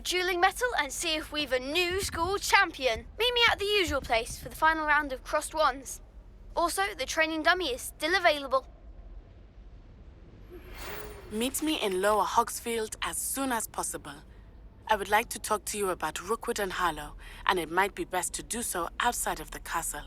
dueling metal and see if we've a new school champion. Meet me at the usual place for the final round of crossed wands. Also, the training dummy is still available. Meet me in Lower Hogsfield as soon as possible. I would like to talk to you about Rookwood and Harlow, and it might be best to do so outside of the castle.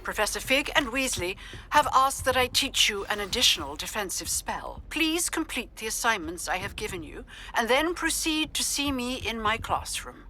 Professor Fig and Weasley have asked that I teach you an additional defensive spell. Please complete the assignments I have given you, and then proceed to see me in my classroom.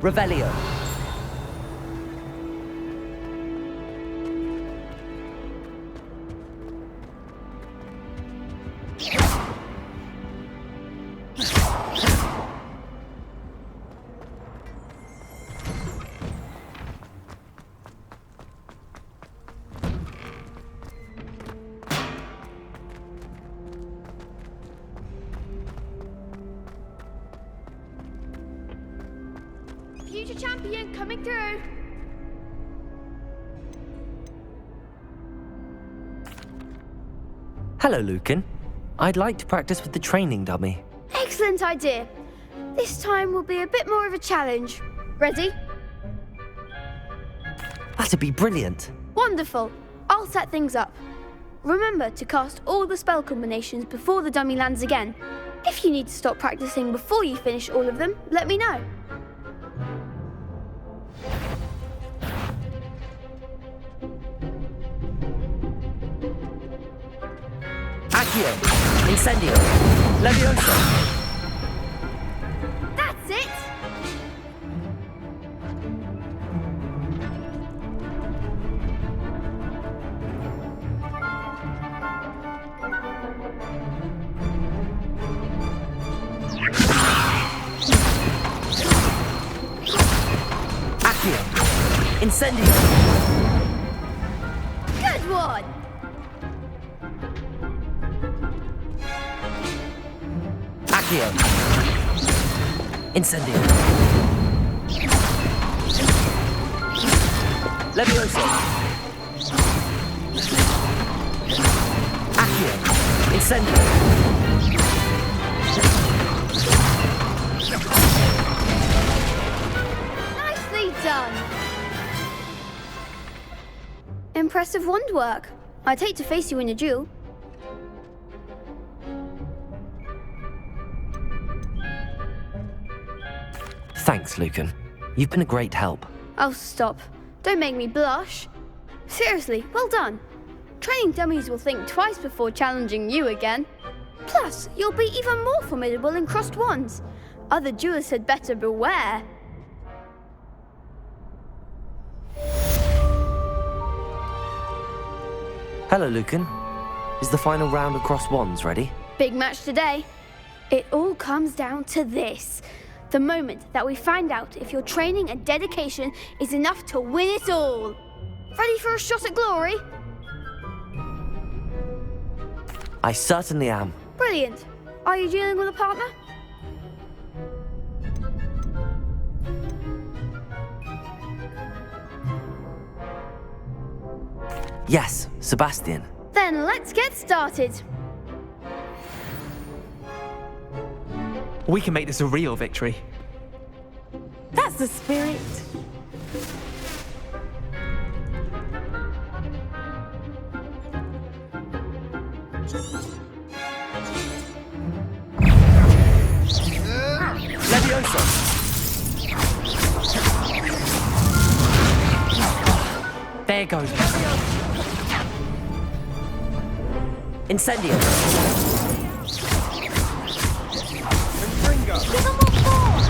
Revelio. Future champion coming through. Hello, Lucan. I'd like to practice with the training dummy. Excellent idea. This time will be a bit more of a challenge. Ready? That'd be brilliant. Wonderful. I'll set things up. Remember to cast all the spell combinations before the dummy lands again. If you need to stop practicing before you finish all of them, let me know. Accio. Incendio. Levioso. That's it! Accio. Incendio. Good one! Accio. Incendio. Levioso. Accio. Incendio. Nicely done! Impressive wand work. I'd hate to face you in a duel. Thanks, Lucan. You've been a great help. Oh, stop. Don't make me blush. Seriously, well done. Training dummies will think twice before challenging you again. Plus, you'll be even more formidable in crossed wands. Other duelists had better beware. Hello, Lucan. Is the final round of crossed wands ready? Big match today. It all comes down to this. The moment that we find out if your training and dedication is enough to win it all. Ready for a shot at glory? I certainly am. Brilliant. Are you dealing with a partner? Yes, Sebastian. Then let's get started. We can make this a real victory. That's the spirit. Leviosa! There goes. Incendio! Give them more force!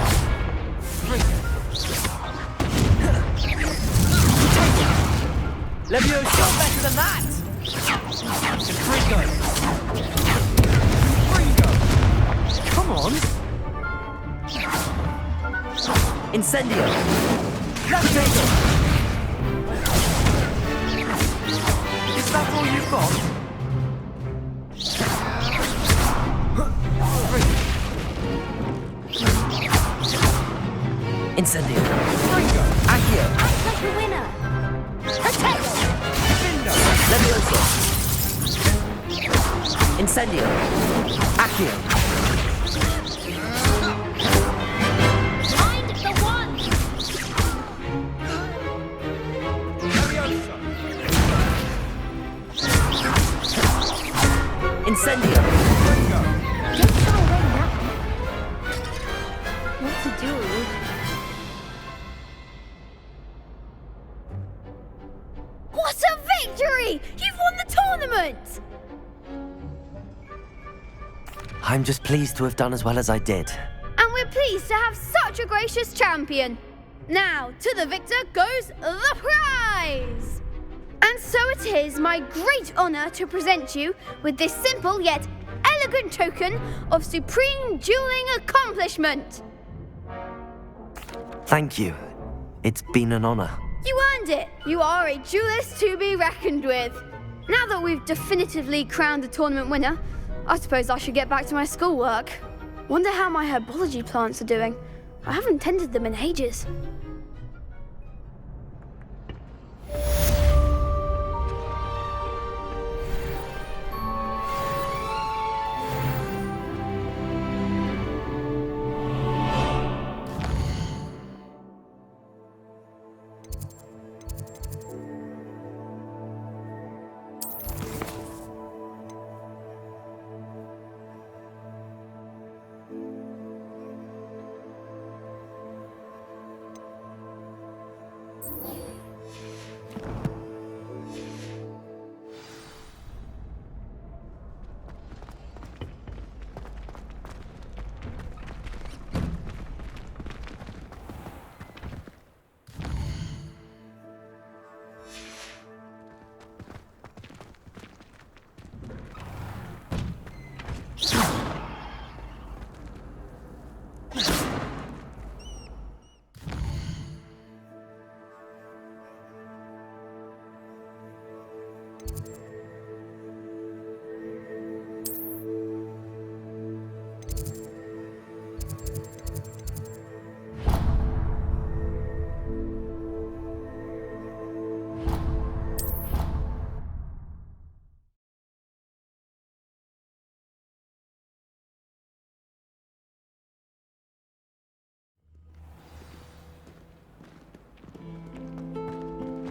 Leviosa! Better than that! Come on! Incendio! Is that all you've got? Incendio! Accio! Act like a winner! Attack! Leviosa! Incendio! Accio! Mind the one! Incendio! Don't throw away now. What to do? What a victory! You've won the tournament! I'm just pleased to have done as well as I did. And we're pleased to have such a gracious champion. Now, to the victor goes the prize! And so it is my great honour to present you with this simple yet elegant token of supreme dueling accomplishment. Thank you. It's been an honor. You earned it. You are a duelist to be reckoned with. Now that we've definitively crowned the tournament winner, I suppose I should get back to my schoolwork. Wonder how my herbology plants are doing. I haven't tended them in ages.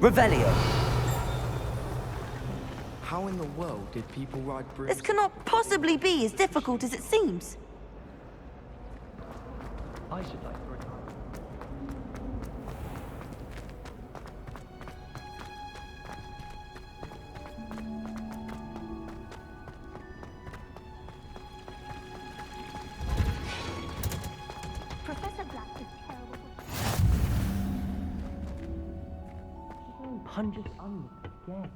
Revelio! How in the world did people ride brooms? This cannot possibly be as difficult as it seems. I should like for Professor Black is terrible. hundreds on again.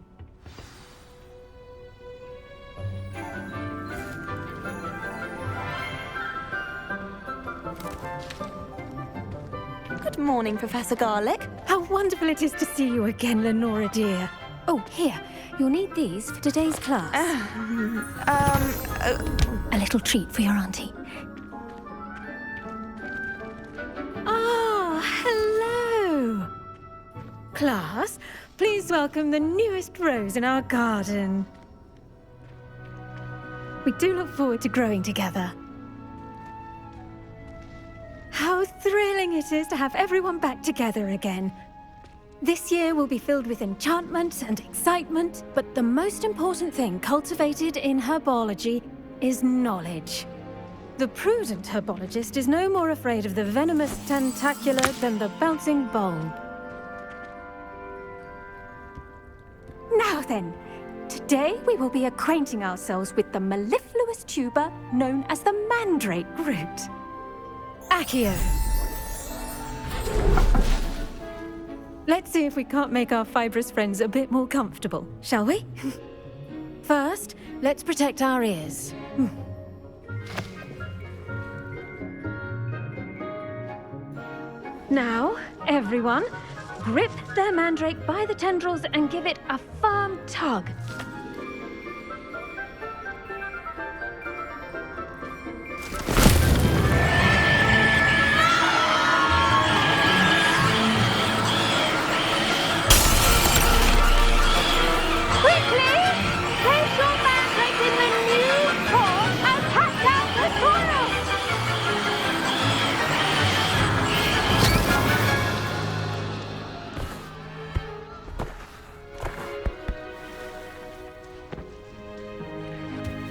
Good morning, Professor Garlick. How wonderful it is to see you again, Lenora dear. Oh, here. You'll need these for today's class. A little treat for your auntie. Ah, hello. Class, please welcome the newest rose in our garden. We do look forward to growing together. How thrilling it is to have everyone back together again. This year will be filled with enchantment and excitement, but the most important thing cultivated in herbology is knowledge. The prudent herbologist is no more afraid of the venomous tentacular than the bouncing bulb. Now then, today we will be acquainting ourselves with the mellifluous tuber known as the mandrake root. Accio. Let's see if we can't make our fibrous friends a bit more comfortable, shall we? First, let's protect our ears. Now, everyone, grip their mandrake by the tendrils and give it a firm tug.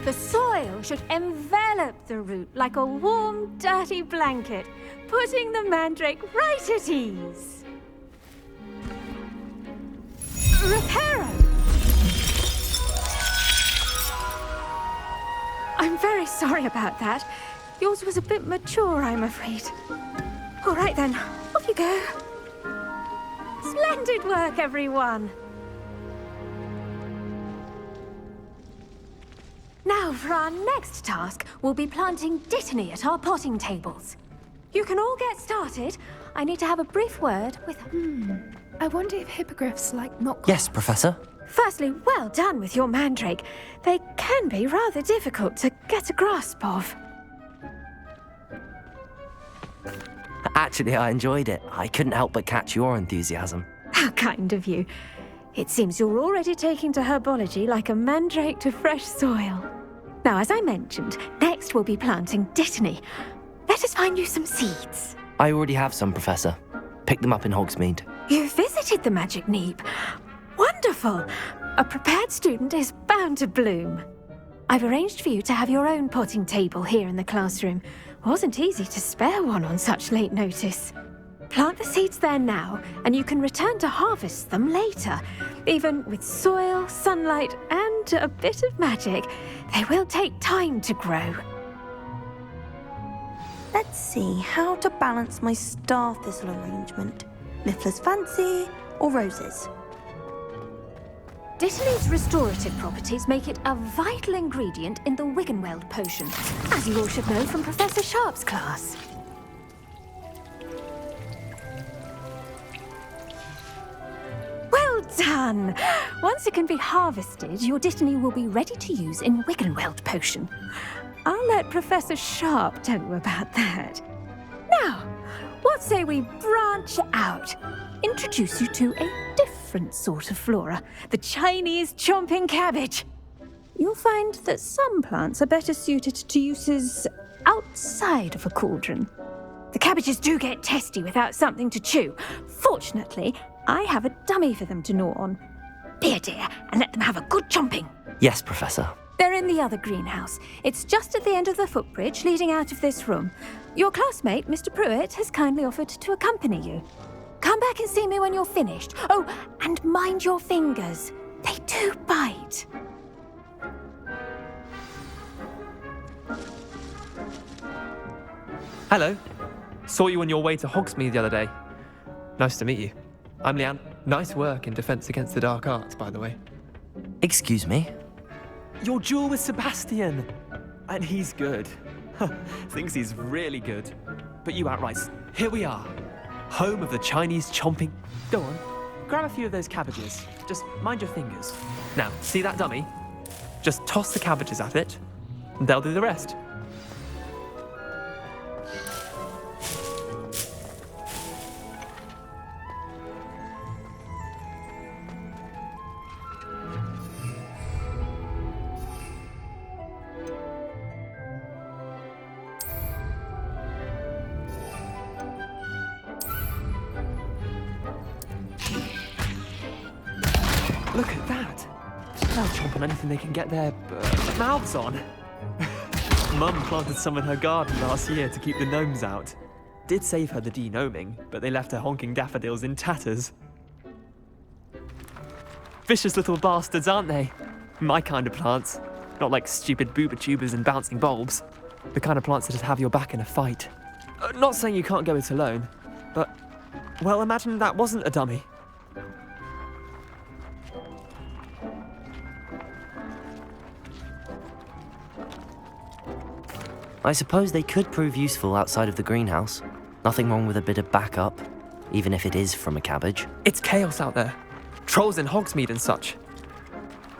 The soil should envelop the root like a warm, dirty blanket, putting the mandrake right at ease. Reparo! I'm very sorry about that. Yours was a bit mature, I'm afraid. All right then, off you go. Splendid work, everyone! Now, for our next task, we'll be planting dittany at our potting tables. You can all get started. I need to have a brief word with... I wonder if hippogriffs like mock... Yes, Professor. Firstly, well done with your mandrake. They can be rather difficult to get a grasp of. Actually, I enjoyed it. I couldn't help but catch your enthusiasm. How kind of you. It seems you're already taking to herbology like a mandrake to fresh soil. Now, as I mentioned, next we'll be planting dittany. Let us find you some seeds. I already have some, Professor. Picked them up in Hogsmeade. You visited the Magic Neep. Wonderful! A prepared student is bound to bloom. I've arranged for you to have your own potting table here in the classroom. Wasn't easy to spare one on such late notice. Plant the seeds there now, and you can return to harvest them later. Even with soil, sunlight, and a bit of magic, they will take time to grow. Let's see how to balance my star thistle arrangement. Miffler's Fancy or roses? Dittany's restorative properties make it a vital ingredient in the Wiggenweld potion, as you all should know from Professor Sharp's class. Well done! Once it can be harvested, your dittany will be ready to use in Wiggenweld potion. I'll let Professor Sharp tell you about that. Now, what say we branch out? Introduce you to a different sort of flora, the Chinese chomping cabbage. You'll find that some plants are better suited to uses outside of a cauldron. The cabbages do get testy without something to chew. Fortunately, I have a dummy for them to gnaw on. Be a dear and let them have a good chomping. Yes, Professor. They're in the other greenhouse. It's just at the end of the footbridge leading out of this room. Your classmate, Mr. Pruitt, has kindly offered to accompany you. Come back and see me when you're finished. Oh, and mind your fingers. They do bite. Hello. Saw you on your way to Hogsmeade the other day. Nice to meet you. I'm Leanne. Nice work in Defense Against the Dark Arts, by the way. Excuse me? Your duel with Sebastian. And he's good. Thinks he's really good. But you outright. Here we are. home of the Chinese chomping. Go on, grab a few of those cabbages. Just mind your fingers. Now, see that dummy? Just toss the cabbages at it, and they'll do the rest. Look at that! They'll chomp on anything they can get their mouths on. Mum planted some in her garden last year to keep the gnomes out. Did save her the de-gnoming, but they left her honking daffodils in tatters. Vicious little bastards, aren't they? My kind of plants. Not like stupid booba tubers and bouncing bulbs. The kind of plants that just have your back in a fight. Not saying you can't go it alone, but, well, imagine that wasn't a dummy. I suppose they could prove useful outside of the greenhouse. Nothing wrong with a bit of backup, even if it is from a cabbage. It's chaos out there. Trolls in Hogsmeade and such.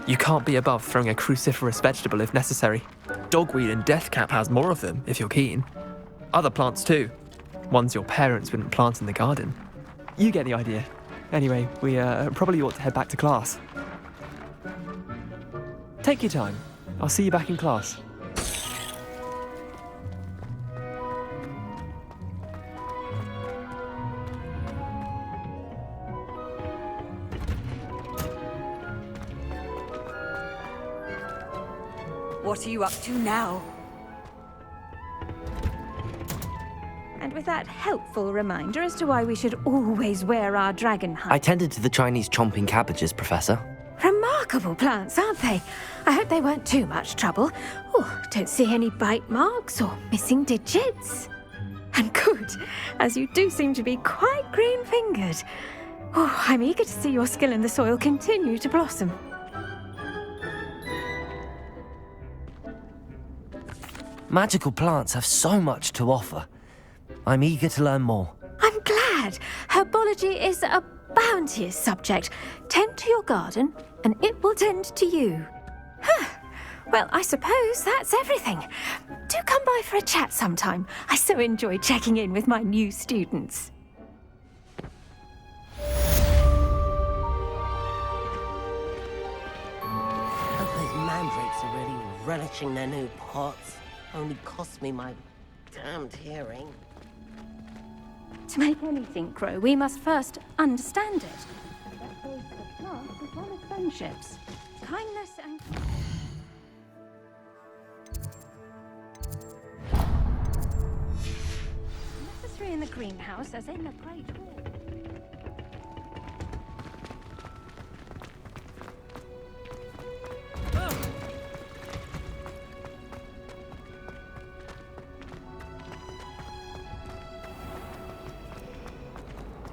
You can't be above throwing a cruciferous vegetable if necessary. Dogweed and deathcap has more of them, if you're keen. Other plants too. Ones your parents wouldn't plant in the garden. You get the idea. Anyway, we probably ought to head back to class. Take your time. I'll see you back in class. What are you up to now? And with that helpful reminder as to why we should always wear our dragon hide. I tended to the Chinese chomping cabbages, Professor. Remarkable plants, aren't they? I hope they weren't too much trouble. Oh, don't see any bite marks or missing digits. And good, as you do seem to be quite green-fingered. Oh, I'm eager to see your skill in the soil continue to blossom. Magical plants have so much to offer. I'm eager to learn more. I'm glad. Herbology is a bounteous subject. Tend to your garden, and it will tend to you. Well, I suppose that's everything. Do come by for a chat sometime. I so enjoy checking in with my new students. Those mandrakes are really relishing their new pots. Only cost me my damned hearing. To make anything grow, we must first understand it. That goes for plants as well as friendships. Kindness and... necessary in the greenhouse as in the Great Hall.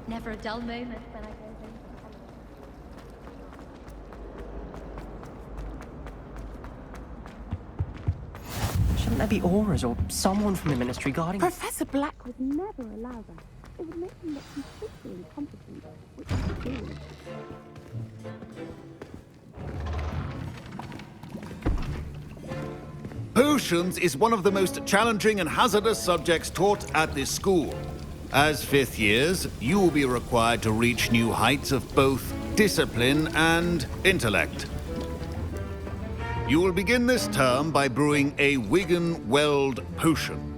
Never a dull moment when I go home from Shouldn't there be auras or someone from the ministry guarding? Professor Black would never allow that. It would make him look completely incompetent, which is good. Potions is one of the most challenging and hazardous subjects taught at this school. As fifth years, you will be required to reach new heights of both discipline and intellect. You will begin this term by brewing a Wigan-Weld potion.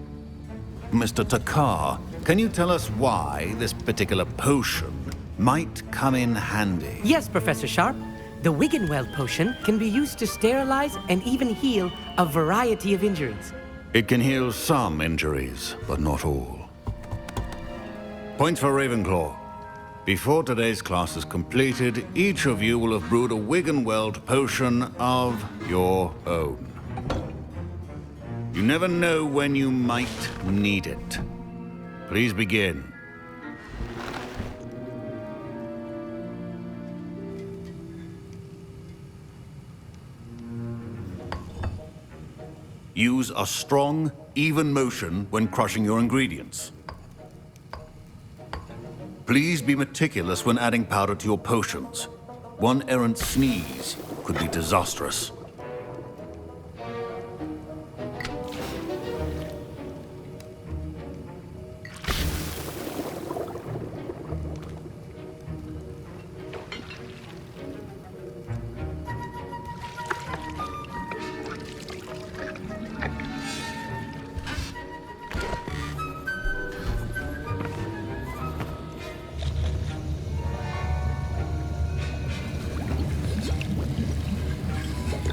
Mr. Takar, can you tell us why this particular potion might come in handy? Yes, Professor Sharp. The Wigan-Weld potion can be used to sterilize and even heal a variety of injuries. It can heal some injuries, but not all. Points for Ravenclaw. Before today's class is completed, each of you will have brewed a Wigan-Weld potion of your own. You never know when you might need it. Please begin. Use a strong, even motion when crushing your ingredients. Please be meticulous when adding powder to your potions. One errant sneeze could be disastrous.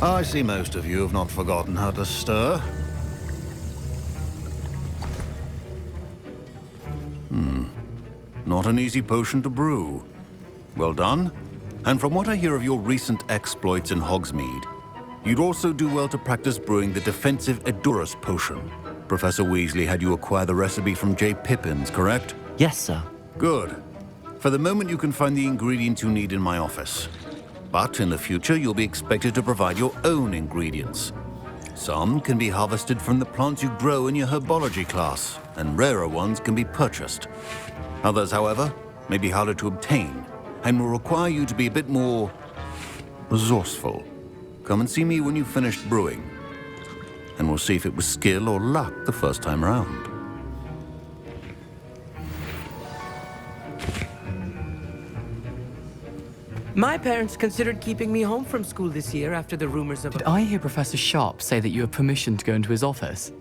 I see most of you have not forgotten how to stir. Not an easy potion to brew. Well done. And from what I hear of your recent exploits in Hogsmeade, you'd also do well to practice brewing the defensive Edurus potion. Professor Weasley had you acquire the recipe from J. Pippin's, correct? Yes, sir. Good. For the moment, you can find the ingredients you need in my office. But in the future, you'll be expected to provide your own ingredients. Some can be harvested from the plants you grow in your herbology class, and rarer ones can be purchased. Others, however, may be harder to obtain, and will require you to be a bit more resourceful. Come and see me when you've finished brewing, and we'll see if it was skill or luck the first time around. My parents considered keeping me home from school this year after the rumors of... Did I hear Professor Sharp say that you have permission to go into his office?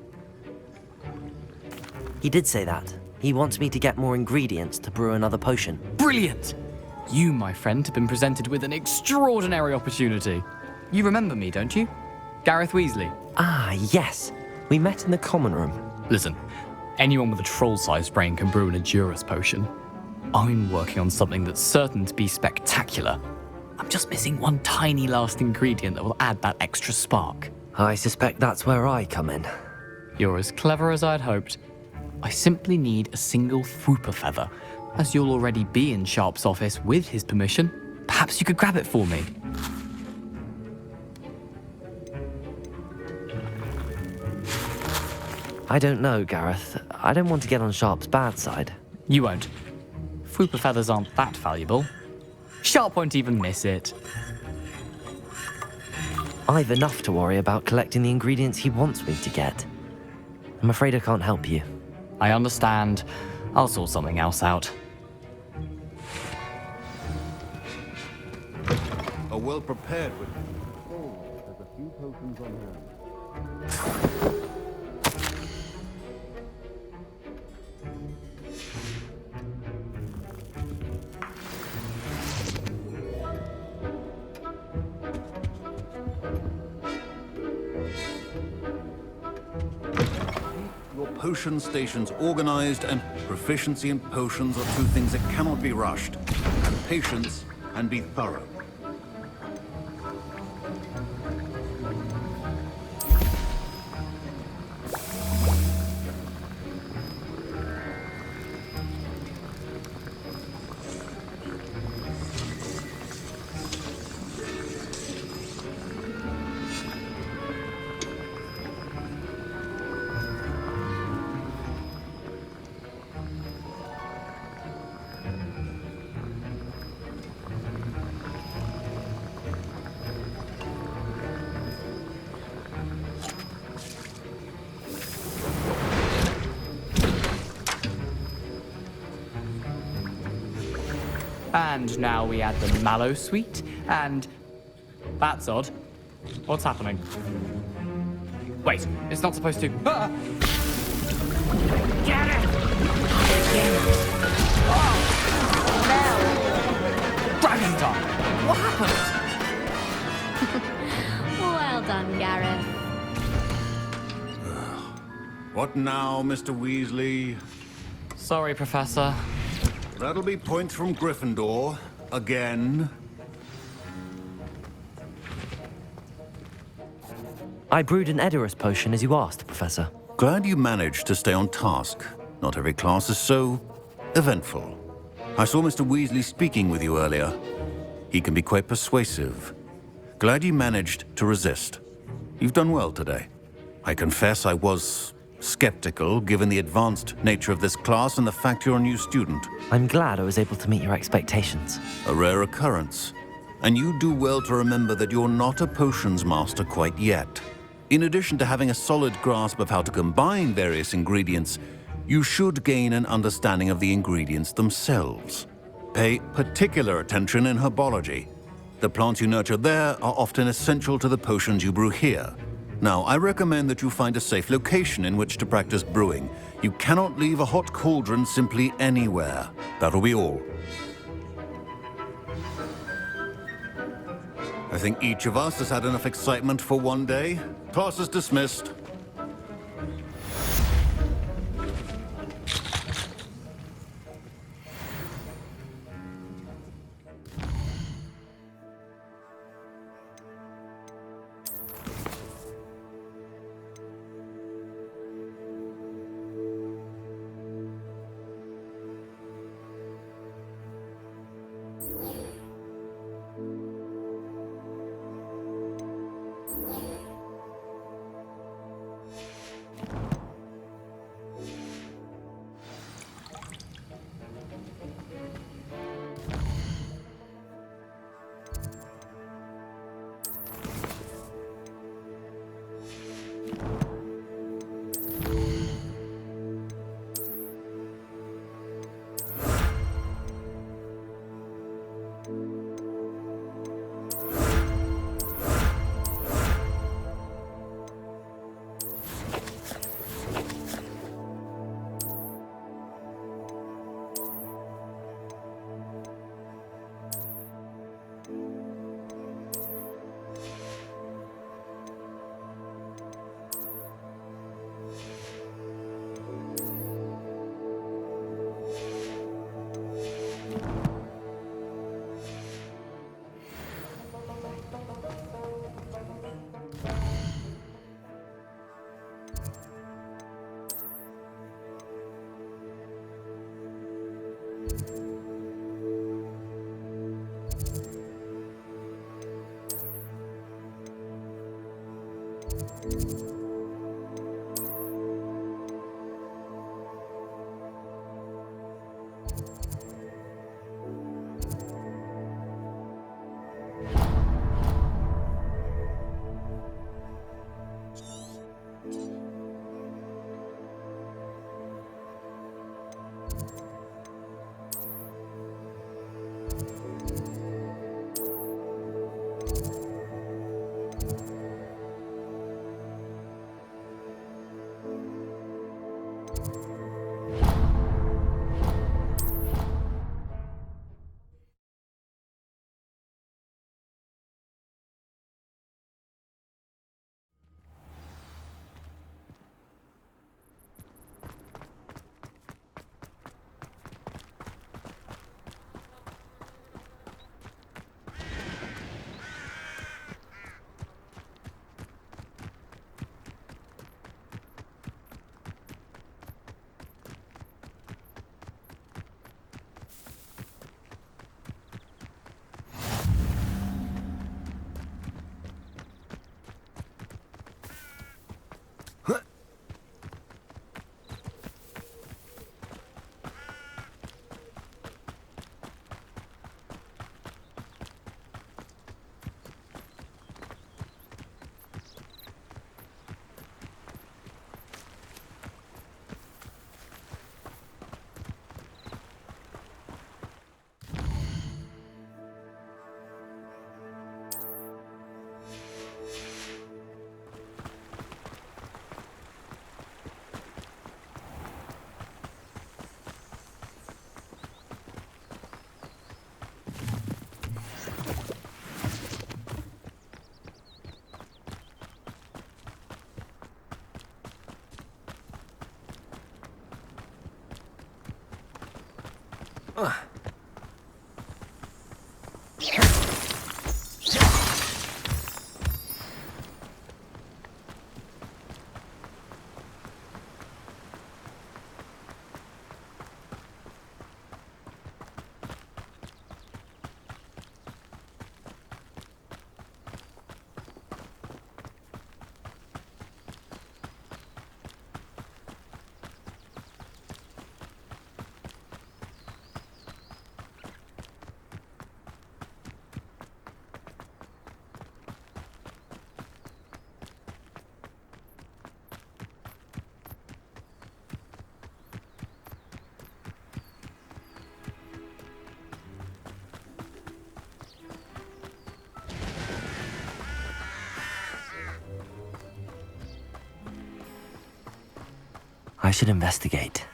He did say that. He wants me to get more ingredients to brew another potion. Brilliant! You, my friend, have been presented with an extraordinary opportunity. You remember me, don't you? Gareth Weasley. Ah, yes. We met in the common room. Listen, anyone with a troll-sized brain can brew an Edurus potion. I'm working on something that's certain to be spectacular. I'm just missing one tiny last ingredient that will add that extra spark. I suspect that's where I come in. You're as clever as I'd hoped. I simply need a single Fwooper feather. As you'll already be in Sharp's office with his permission, perhaps you could grab it for me. I don't know, Gareth. I don't want to get on Sharp's bad side. You won't. Fwooper feathers aren't that valuable. Sharp won't even miss it. I've enough to worry about collecting the ingredients he wants me to get. I'm afraid I can't help you. I understand. I'll sort something else out. A well-prepared with... Oh, there's a few potions on hand. Potion stations organized, and proficiency in potions are two things that cannot be rushed. Have patience and be thorough. And now we add the mallow sweet, and... That's odd. What's happening? Wait, it's not supposed to... Ah! Get it! Oh! Dragon Tongue! What happened? Well done, Gareth. What now, Mr. Weasley? Sorry, Professor. That'll be points from Gryffindor. Again. I brewed an Edurus potion as you asked, Professor. Glad you managed to stay on task. Not every class is so eventful. I saw Mr. Weasley speaking with you earlier. He can be quite persuasive. Glad you managed to resist. You've done well today. I confess I was skeptical given the advanced nature of this class and the fact you're a new student. I'm glad I was able to meet your expectations. A rare occurrence. And you do well to remember that you're not a potions master quite yet. In addition to having a solid grasp of how to combine various ingredients, you should gain an understanding of the ingredients themselves. Pay particular attention in herbology. The plants you nurture there are often essential to the potions you brew here. Now, I recommend that you find a safe location in which to practice brewing. You cannot leave a hot cauldron simply anywhere. That'll be all. I think each of us has had enough excitement for one day. Class is dismissed. I should investigate.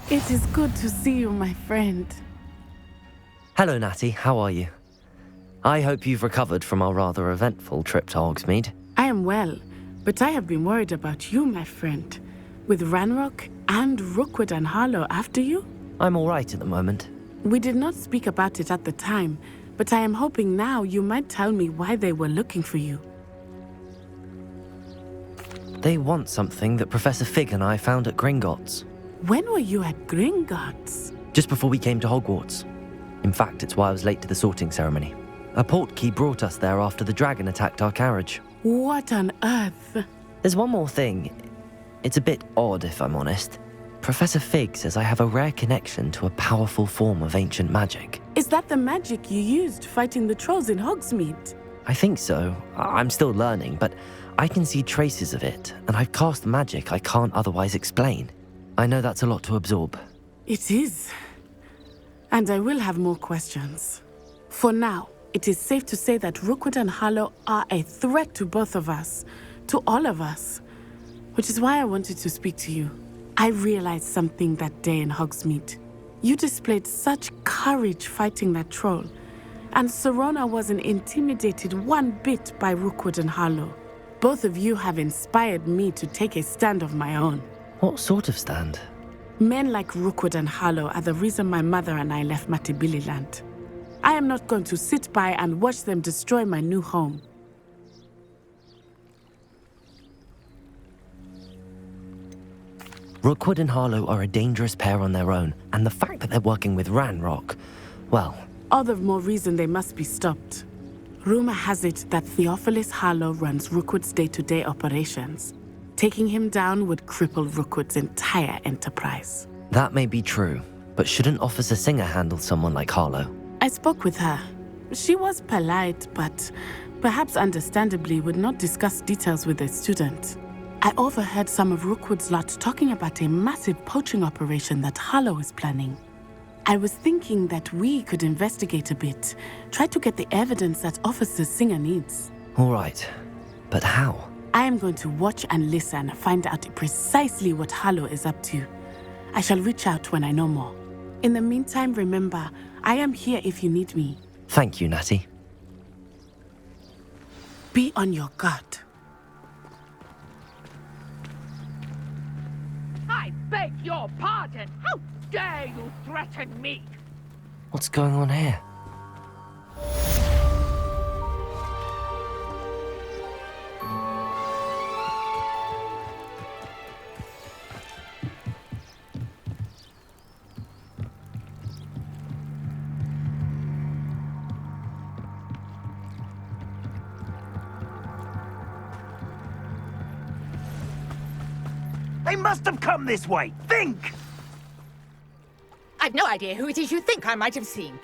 It is good to see you, my friend. Hello, Natty. How are you? I hope you've recovered from our rather eventful trip to Hogsmeade. I am well, but I have been worried about you, my friend. With Ranrock and Rookwood and Harlow after you? I'm all right at the moment. We did not speak about it at the time, but I am hoping now you might tell me why they were looking for you. They want something that Professor Fig and I found at Gringotts. When were you at Gringotts? Just before we came to Hogwarts. In fact, it's why I was late to the sorting ceremony. A portkey brought us there after the dragon attacked our carriage. What on earth? There's one more thing. It's a bit odd, if I'm honest. Professor Fig says I have a rare connection to a powerful form of ancient magic. Is that the magic you used fighting the trolls in Hogsmeade? I think so. I'm still learning, but I can see traces of it, and I've cast magic I can't otherwise explain. I know that's a lot to absorb. It is. And I will have more questions. For now, it is safe to say that Rookwood and Harlow are a threat to both of us, to all of us, which is why I wanted to speak to you. I realized something that day in Hogsmeade. You displayed such courage fighting that troll, and Serona wasn't intimidated one bit by Rookwood and Harlow. Both of you have inspired me to take a stand of my own. What sort of stand? Men like Rookwood and Harlow are the reason my mother and I left Matabeleland. I am not going to sit by and watch them destroy my new home. Rookwood and Harlow are a dangerous pair on their own, and the fact that they're working with Ranrock, well... All the more reason they must be stopped. Rumor has it that Theophilus Harlow runs Rookwood's day-to-day operations. Taking him down would cripple Rookwood's entire enterprise. That may be true, but shouldn't Officer Singer handle someone like Harlow? I spoke with her. She was polite, but perhaps understandably would not discuss details with a student. I overheard some of Rookwood's lot talking about a massive poaching operation that Harlow is planning. I was thinking that we could investigate a bit, try to get the evidence that Officer Singer needs. All right, but how? I am going to watch and listen, find out precisely what Harlow is up to. I shall reach out when I know more. In the meantime, remember, I am here if you need me. Thank you, Natty. Be on your guard. I beg your pardon. How dare you threaten me? What's going on here? They must have come this way. Think! I've no idea who it is you think I might have seen.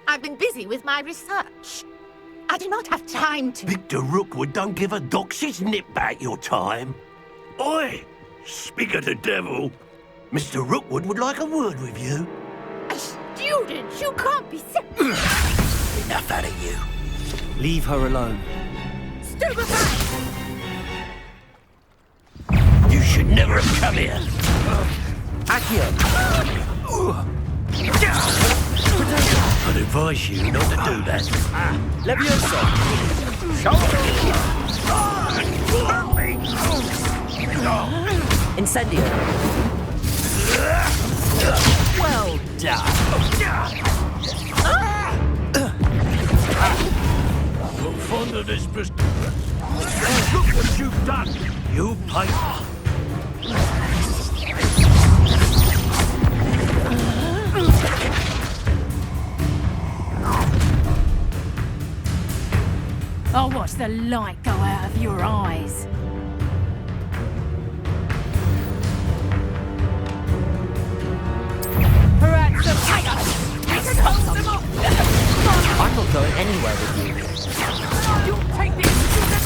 I've been busy with my research. I do not have time to... Victor Rookwood don't give a doxy's nip back your time. Oi! Speak of the devil. Mr. Rookwood would like a word with you. A student? You can't be sick. Enough out of you. Leave her alone. Stupefy! You should never have come here. Accio! I'd advise you not to do that. Levioso! Incendio! Well done. Look fond of this business. Look what you've done. You paid. I'll watch the light go out of your eyes. PIRAT the tiger! We can hold them off! I'm not going anywhere with you. You'll take this to the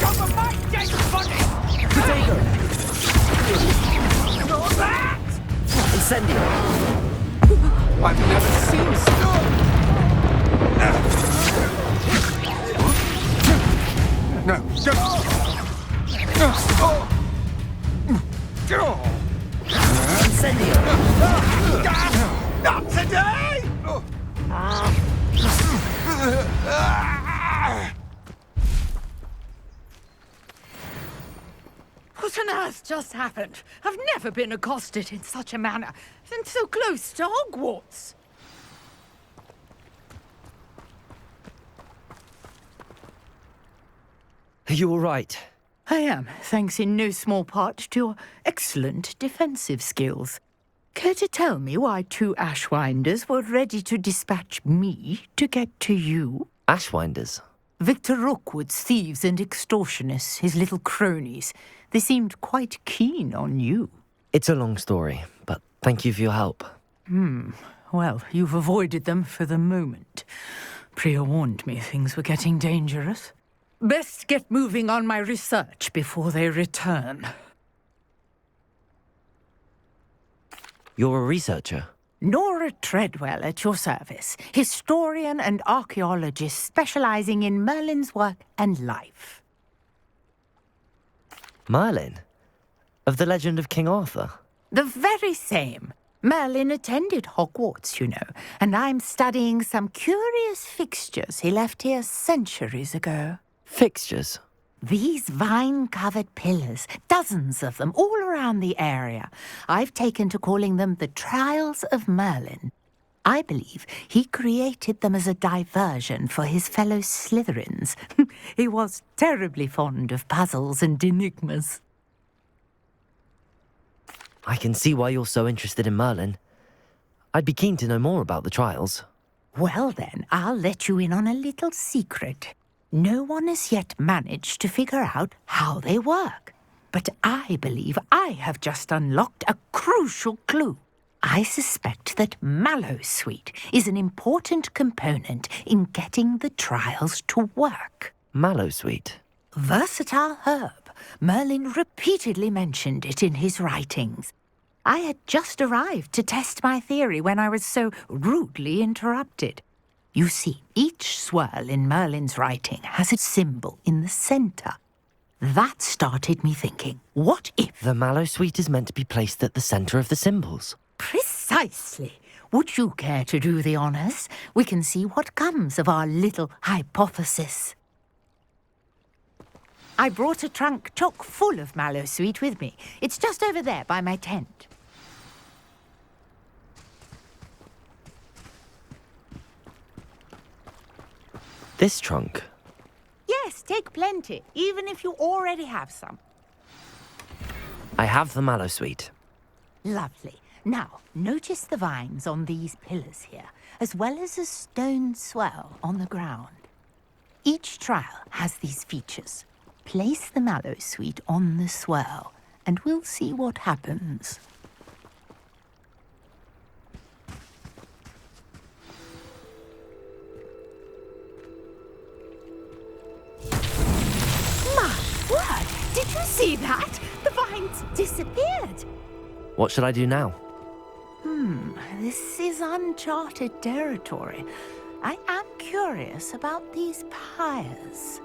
No, Incendio! Not today! What on earth just happened? I've never been accosted in such a manner, and so close to Hogwarts. Are you all right? I am, thanks in no small part to your excellent defensive skills. Care to tell me why 2 Ashwinders were ready to dispatch me to get to you? Ashwinders? Victor Rookwood's thieves and extortionists, his little cronies. They seemed quite keen on you. It's a long story, but thank you for your help. Well, you've avoided them for the moment. Priya warned me things were getting dangerous. Best get moving on my research before they return. You're a researcher? Nora Treadwell at your service, historian and archaeologist specializing in Merlin's work and life. Merlin? Of the legend of King Arthur? The very same. Merlin attended Hogwarts, you know, and I'm studying some curious fixtures he left here centuries ago. Fixtures? These vine-covered pillars, dozens of them, all around the area. I've taken to calling them the Trials of Merlin. I believe he created them as a diversion for his fellow Slytherins. He was terribly fond of puzzles and enigmas. I can see why you're so interested in Merlin. I'd be keen to know more about the trials. Well then, I'll let you in on a little secret. No one has yet managed to figure out how they work. But I believe I have just unlocked a crucial clue. I suspect that Mallowsweet is an important component in getting the trials to work. Mallowsweet? Versatile herb. Merlin repeatedly mentioned it in his writings. I had just arrived to test my theory when I was so rudely interrupted. You see, each swirl in Merlin's writing has a symbol in the centre. That started me thinking, what if... The Mallowsweet is meant to be placed at the centre of the symbols. Precisely. Would you care to do the honours? We can see what comes of our little hypothesis. I brought a trunk chock full of Mallowsweet with me. It's just over there by my tent. This trunk? Yes, take plenty, even if you already have some. I have the Mallowsweet. Lovely. Now, notice the vines on these pillars here, as well as a stone swell on the ground. Each trial has these features. Place the Mallowsweet on the swell, and we'll see what happens. My word! Did you see that? The vines disappeared. What should I do now? This is uncharted territory. I am curious about these pyres.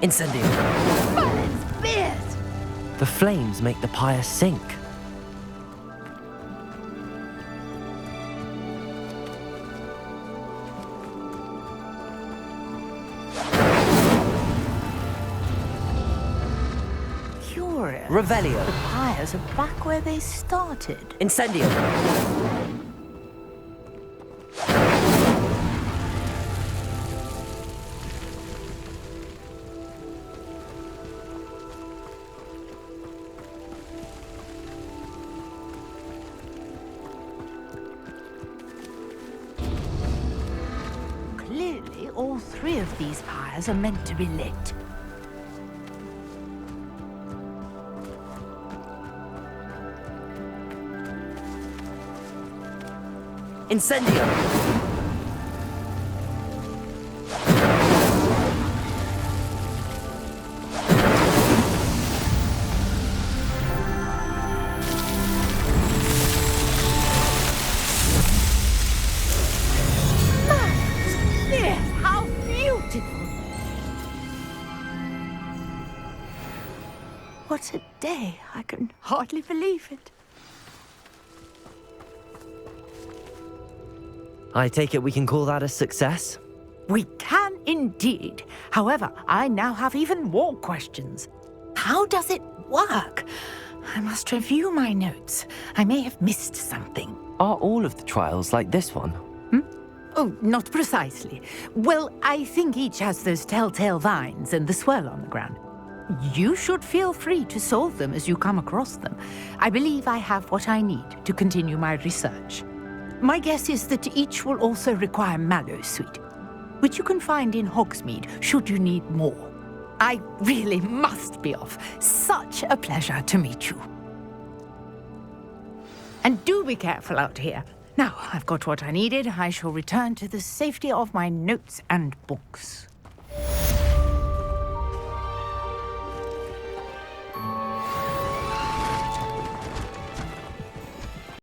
Incendio! Merlin's beard! The flames make the pyre sink. Curious. Revelio. The pyres are back where they started. Incendio! Clearly, all three of these pyres are meant to be lit. Incendio! What a day. I can hardly believe it. I take it we can call that a success? We can indeed. However, I now have even more questions. How does it work? I must review my notes. I may have missed something. Are all of the trials like this one? Oh, not precisely. Well, I think each has those telltale vines and the swirl on the ground. You should feel free to solve them as you come across them. I believe I have what I need to continue my research. My guess is that each will also require mallow sweet, which you can find in Hogsmeade should you need more. I really must be off. Such a pleasure to meet you. And do be careful out here. Now I've got what I needed. I shall return to the safety of my notes and books.